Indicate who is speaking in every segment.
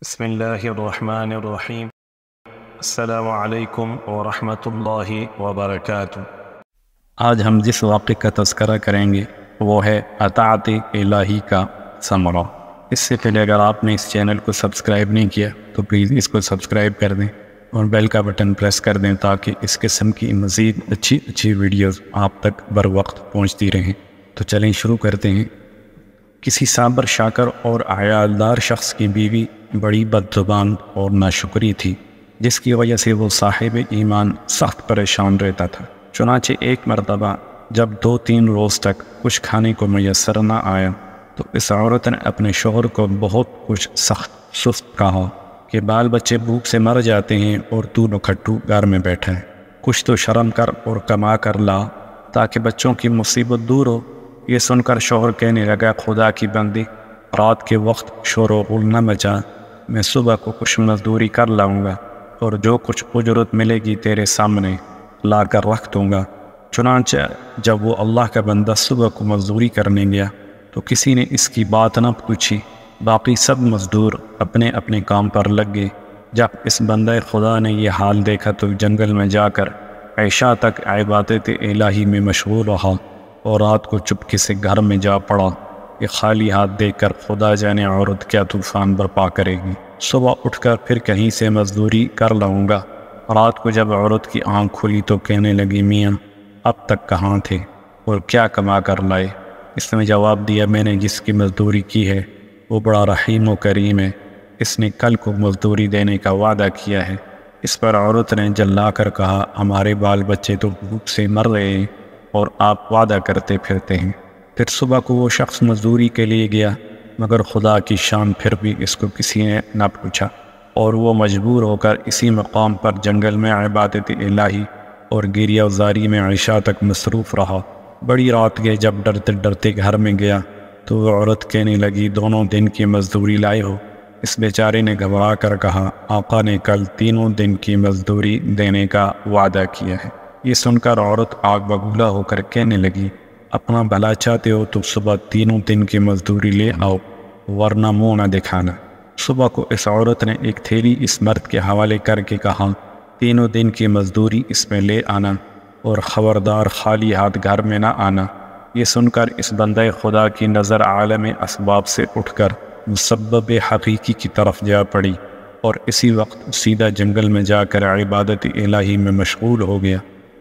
Speaker 1: بسم اللہ الرحمن الرحیم۔ السلام علیکم ورحمۃ اللہ وبرکاتہ۔ آج ہم جس واقعے کا تذکرہ کریں گے وہ ہے اطاعت الہی کا ثمرہ۔ اس سے پہلے اگر آپ نے اس چینل کو سبسکرائب نہیں کیا تو پلیز اس کو سبسکرائب کر دیں اور بیل کا بٹن پریس کر دیں تاکہ اس قسم کی مزید اچھی ویڈیوز آپ تک بر وقت پہنچتی رہیں۔ تو چلیں شروع کرتے ہیں۔ کسی صابر شاکر اور عیالدار شخص کی بیوی بڑی بدزبان اور ناشکری تھی، جس کی وجہ سے وہ صاحب ایمان سخت پریشان رہتا تھا۔ چنانچہ ایک مرتبہ جب 2-3 روز تک کچھ کھانے کو میسر نہ آیا تو اس عورت نے اپنے شوہر کو بہت کچھ سخت سست کہا کہ بال بچے بھوک سے مر جاتے ہیں اور تو نکھٹو گھر میں بیٹھا ہے، کچھ تو شرم کر اور کما کر لا تاکہ بچوں کی مصیبت دور ہو۔ یہ سن کر شوہر کہنے لگا، خدا کی بندی، رات کے وقت شور و غل نہ مچا، میں صبح کو کچھ مزدوری کر لاؤں گا اور جو کچھ اجرت ملے گی تیرے سامنے لا کر رکھ دوں گا۔ چنانچہ جب وہ اللہ کا بندہ صبح کو مزدوری کرنے گیا تو کسی نے اس کی بات نہ پوچھی، باقی سب مزدور اپنے اپنے کام پر لگ گئے۔ جب اس بندہ خدا نے یہ حال دیکھا تو جنگل میں جا کر عشاء تک عبادت الہی میں مشغول رہا اور رات کو چپکے سے گھر میں جا پڑا کہ خالی ہاتھ دیکھ کر خدا جانے عورت کیا طوفان برپا کرے گی۔ صبح اٹھ کر پھر کہیں سے مزدوری کر لاؤں گا۔ رات کو جب عورت کی آنکھ کھلی تو کہنے لگی، میاں اب تک کہاں تھے اور کیا کما کر لائے؟ اس نے جواب دیا، میں نے جس کی مزدوری کی ہے وہ بڑا رحیم و کریم ہے، اس نے کل کو مزدوری دینے کا وعدہ کیا ہے۔ اس پر عورت نے جلا کر کہا، ہمارے بال بچے تو بھوک سے مر رہے ہیں اور آپ وعدہ کرتے پھرتے ہیں۔ پھر صبح کو وہ شخص مزدوری کے لیے گیا، مگر خدا کی شان پھر بھی اس کو کسی نے نہ پوچھا اور وہ مجبور ہو کر اسی مقام پر جنگل میں عبادت الہی اور گریہ زاری میں عشاء تک مصروف رہا۔ بڑی رات گئے، جب ڈرتے ڈرتے گھر میں گیا تو وہ عورت کہنے لگی، دونوں دن کی مزدوری لائے ہو؟ اس بیچارے نے گھبرا کر کہا، آقا نے کل 3 دن کی مزدوری دینے کا وعدہ کیا ہے۔ یہ سن کر عورت آگ بگولا ہو کر کہنے لگی، اپنا بھلا چاہتے ہو تو صبح 3 دن کی مزدوری لے آؤ ورنہ منہ نہ دکھانا۔ صبح کو اس عورت نے ایک تھیلی اس مرد کے حوالے کر کے کہا، 3 دن کی مزدوری اس میں لے آنا اور خبردار خالی ہاتھ گھر میں نہ آنا۔ یہ سن کر اس بندہ خدا کی نظر عالم اسباب سے اٹھ کر مسبب حقیقی کی طرف جا پڑی اور اسی وقت سیدھا جنگل میں جا کر عبادت الہی میں مشغول ہو گیا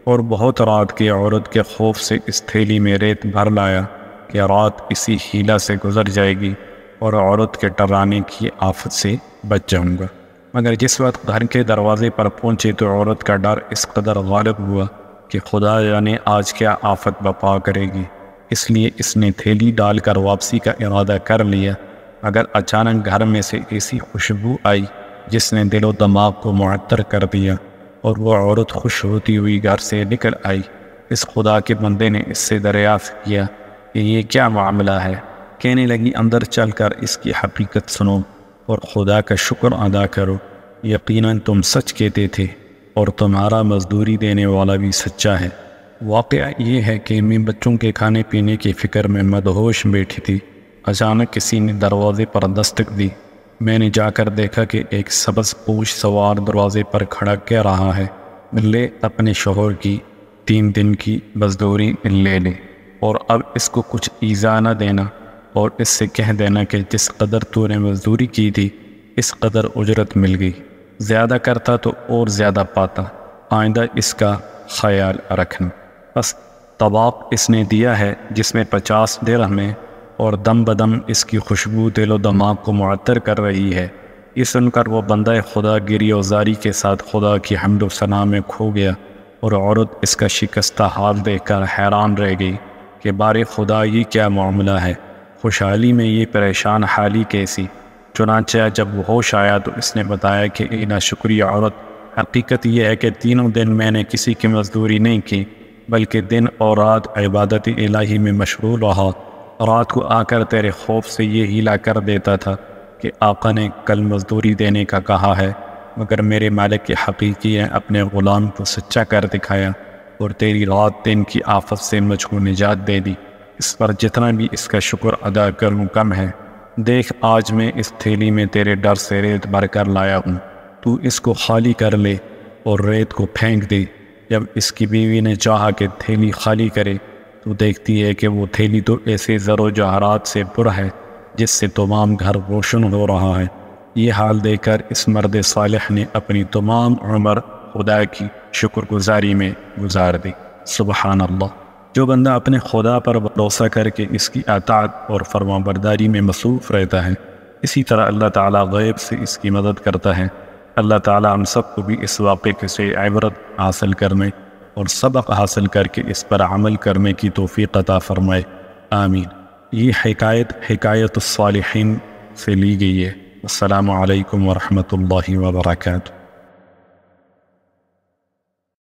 Speaker 1: اور بہت رات کی عورت کے خوف سے اس تھیلی میں ریت بھر لایا کہ رات اسی حیلہ سے گزر جائے گی اور عورت کے ٹرانے کی آفت سے بچ جاؤں گا۔ مگر جس وقت گھر کے دروازے پر پہنچے تو عورت کا ڈر اس قدر غالب ہوا کہ خدا جانے آج کیا آفت بپا کرے گی، اس لیے اس نے تھیلی ڈال کر واپسی کا ارادہ کر لیا، مگر اچانک گھر میں سے ایسی خوشبو آئی جس نے دل و دماغ کو معطر کر دیا اور وہ عورت خوش ہوتی ہوئی گھر سے نکل آئی۔ اس خدا کے بندے نے اس سے دریافت کیا کہ یہ کیا معاملہ ہے؟ کہنے لگی، اندر چل کر اس کی حقیقت سنو اور خدا کا شکر ادا کرو، یقیناً تم سچ کہتے تھے اور تمہارا مزدوری دینے والا بھی سچا ہے۔ واقعہ یہ ہے کہ میں بچوں کے کھانے پینے کی فکر میں مدہوش بیٹھی تھی، اچانک کسی نے دروازے پر دستک دی۔ میں نے جا کر دیکھا کہ ایک سبز پوش سوار دروازے پر کھڑا کہہ رہا ہے، لے اپنے شوہر کی 3 دن کی مزدوری لے لے اور اب اس کو کچھ ایذا نہ دینا اور اس سے کہہ دینا کہ جس قدر تو نے مزدوری کی تھی اس قدر اجرت مل گئی، زیادہ کرتا تو اور زیادہ پاتا، آئندہ اس کا خیال رکھنا۔ بس طباق اس نے دیا ہے جس میں 50 درہم ہے اور دم بدم اس کی خوشبو دل و دماغ کو معطر کر رہی ہے۔ یہ سن کر وہ بندہ خدا گریہ زاری کے ساتھ خدا کی حمد و ثنا میں کھو گیا اور عورت اس کا شکستہ حال دیکھ کر حیران رہ گئی کہ بار خدا یہ کیا معاملہ ہے، خوشحالی میں یہ پریشان حالی کیسی؟ چنانچہ جب وہ ہوش آیا تو اس نے بتایا کہ اے ناشکری عورت، حقیقت یہ ہے کہ 3 دن میں نے کسی کی مزدوری نہیں کی بلکہ دن اور رات عبادت الہی میں مشغول رہا۔ رات کو آ کر تیرے خوف سے یہ ہیلا کر دیتا تھا کہ آقا نے کل مزدوری دینے کا کہا ہے، مگر میرے مالک کے حقیقی نے اپنے غلام کو سچا کر دکھایا اور تیری رات دن کی آفت سے مجھ کو نجات دے دی۔ اس پر جتنا بھی اس کا شکر ادا کروں کم ہے۔ دیکھ آج میں اس تھیلی میں تیرے ڈر سے ریت بھر کر لایا ہوں، تو اس کو خالی کر لے اور ریت کو پھینک دے۔ جب اس کی بیوی نے چاہا کہ تھیلی خالی کرے تو دیکھتی ہے کہ وہ تھیلی تو ایسے زر و جواہرات سے پر ہے جس سے تمام گھر روشن ہو رہا ہے۔ یہ حال دیکھ کر اس مرد صالح نے اپنی تمام عمر خدا کی شکر گزاری میں گزار دی۔ سبحان اللہ۔ جو بندہ اپنے خدا پر بھروسہ کر کے اس کی اطاعت اور فرما برداری میں مصروف رہتا ہے، اسی طرح اللہ تعالیٰ غیب سے اس کی مدد کرتا ہے۔ اللہ تعالیٰ ہم سب کو بھی اس واقعے سے عبرت حاصل کرنے اور سبق حاصل کر کے اس پر عمل کرنے کی توفیق عطا فرمائے، آمین۔ یہ حکایت الصالحین سے لی گئی ہے۔ السلام علیکم ورحمۃ اللہ وبرکاتہ۔